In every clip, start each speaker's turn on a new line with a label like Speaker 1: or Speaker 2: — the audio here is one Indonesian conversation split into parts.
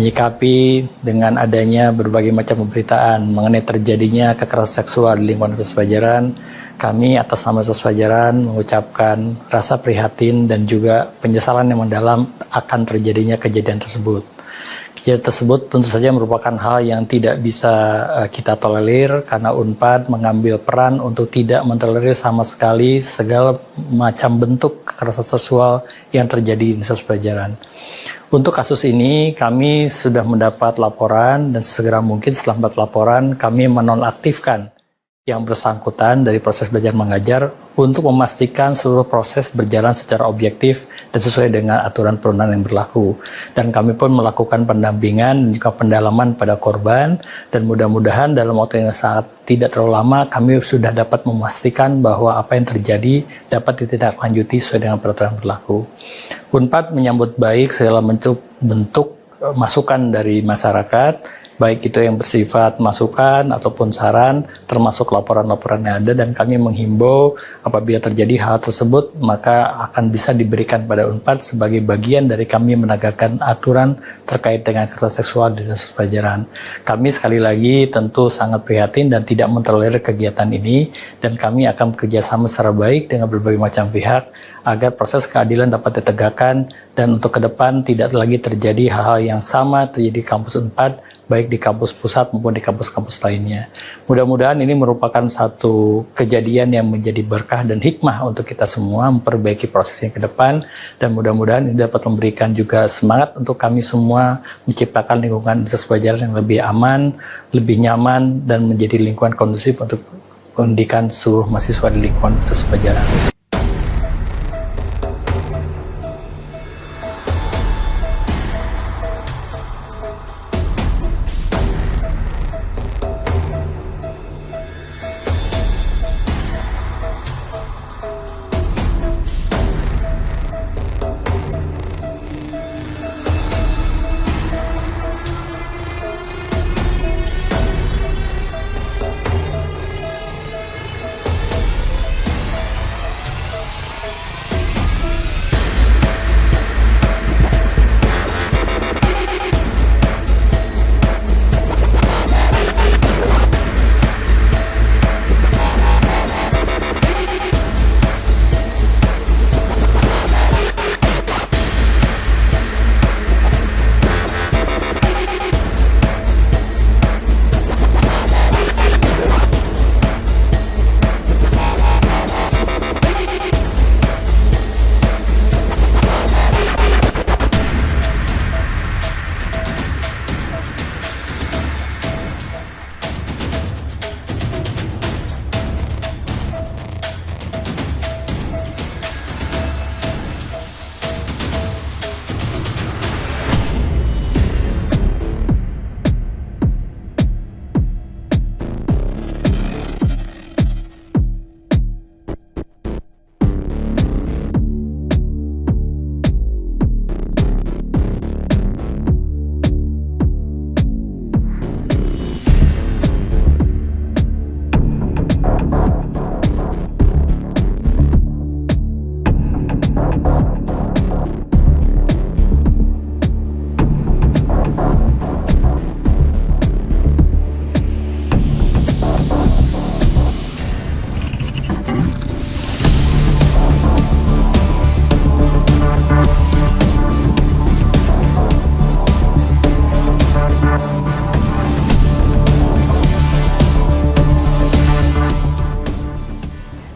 Speaker 1: Menyikapi dengan adanya berbagai macam pemberitaan mengenai terjadinya kekerasan seksual di lingkungan Universitas Padjadjaran, kami atas nama Universitas Padjadjaran mengucapkan rasa prihatin dan juga penyesalan yang mendalam akan terjadinya kejadian tersebut. Kejadian tersebut tentu saja merupakan hal yang tidak bisa kita tolerir karena UNPAD mengambil peran untuk tidak mentolerir sama sekali segala macam bentuk kekerasan seksual yang terjadi di Universitas Padjadjaran. Untuk kasus ini kami sudah mendapat laporan dan segera mungkin setelah mendapat laporan kami menonaktifkan yang bersangkutan dari proses belajar mengajar untuk memastikan seluruh proses berjalan secara objektif dan sesuai dengan aturan perundangan yang berlaku. Dan kami pun melakukan pendampingan dan juga pendalaman pada korban, dan mudah-mudahan dalam waktu yang sangat tidak terlalu lama kami sudah dapat memastikan bahwa apa yang terjadi dapat ditindaklanjuti sesuai dengan peraturan berlaku. UNPAD menyambut baik segala bentuk masukan dari masyarakat, baik itu yang bersifat masukan ataupun saran, termasuk laporan-laporan yang ada, dan kami menghimbau apabila terjadi hal tersebut maka akan bisa diberikan pada UNPAD sebagai bagian dari kami menegakkan aturan terkait dengan kekerasan seksual di Universitas Padjadjaran. Kami sekali lagi tentu sangat prihatin dan tidak mentolerir kegiatan ini, dan kami akan bekerjasama secara baik dengan berbagai macam pihak agar proses keadilan dapat ditegakkan dan untuk ke depan tidak lagi terjadi hal-hal yang sama terjadi di kampus UNPAD, baik di kampus pusat maupun di kampus-kampus lainnya. Mudah-mudahan ini merupakan satu kejadian yang menjadi berkah dan hikmah untuk kita semua memperbaiki prosesnya ke depan, dan mudah-mudahan ini dapat memberikan juga semangat untuk kami semua menciptakan lingkungan Universitas Padjadjaran yang lebih aman, lebih nyaman, dan menjadi lingkungan kondusif untuk pendidikan seluruh mahasiswa di lingkungan Universitas Padjadjaran.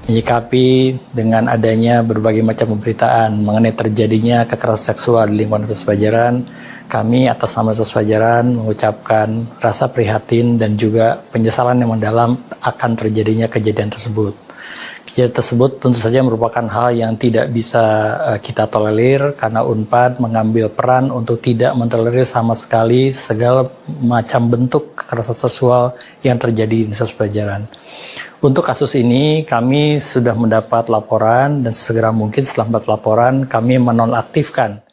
Speaker 1: Menyikapi dengan adanya berbagai macam pemberitaan mengenai terjadinya kekerasan seksual di lingkungan Universitas Padjadjaran, kami atas nama Universitas Padjadjaran mengucapkan rasa prihatin dan juga penyesalan yang mendalam akan terjadinya kejadian tersebut. Kejadian tersebut tentu saja merupakan hal yang tidak bisa kita tolerir karena UNPAD mengambil peran untuk tidak mentolerir sama sekali segala macam bentuk kekerasan seksual yang terjadi di Universitas Padjadjaran. Untuk kasus ini kami sudah mendapat laporan dan segera mungkin setelah mendapat laporan kami menonaktifkan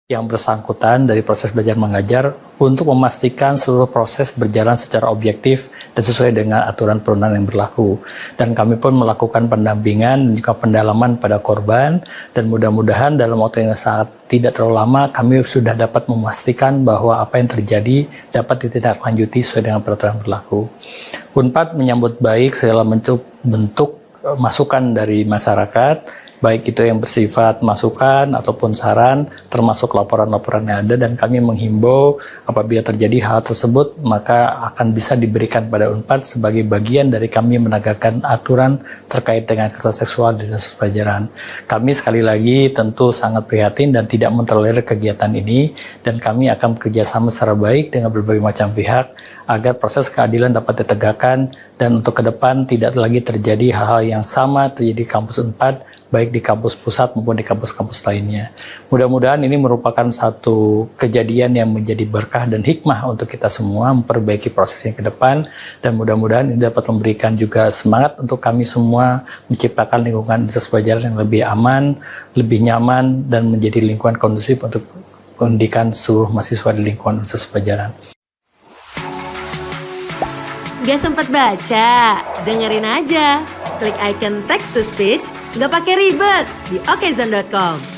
Speaker 1: yang bersangkutan dari proses belajar mengajar untuk memastikan seluruh proses berjalan secara objektif dan sesuai dengan aturan perundang yang berlaku. Dan kami pun melakukan pendampingan dan juga pendalaman pada korban, dan mudah-mudahan dalam waktu yang sangat tidak terlalu lama kami sudah dapat memastikan bahwa apa yang terjadi dapat ditindaklanjuti sesuai dengan peraturan yang berlaku. Unpad menyambut baik segala bentuk masukan dari masyarakat, baik itu yang bersifat masukan ataupun saran, termasuk laporan-laporan yang ada, dan kami menghimbau apabila terjadi hal tersebut maka akan bisa diberikan pada Unpad sebagai bagian dari kami menegakkan aturan terkait dengan kekerasan seksual di dinas pelajaran. Kami sekali lagi tentu sangat prihatin dan tidak mentolerir kegiatan ini, dan kami akan bekerjasama secara baik dengan berbagai macam pihak agar proses keadilan dapat ditegakkan, dan untuk ke depan tidak lagi terjadi hal-hal yang sama terjadi di kampus Unpad, baik di kampus pusat maupun di kampus-kampus lainnya. Mudah-mudahan ini merupakan satu kejadian yang menjadi berkah dan hikmah untuk kita semua memperbaiki proses yang ke depan, dan mudah-mudahan ini dapat memberikan juga semangat untuk kami semua menciptakan lingkungan universitas pelajaran yang lebih aman, lebih nyaman, dan menjadi lingkungan kondusif untuk pendidikan seluruh mahasiswa di lingkungan universitas pelajaran.
Speaker 2: Gak sempat baca? Dengerin aja. Klik icon text to speech, gak pakai ribet di okezone.com.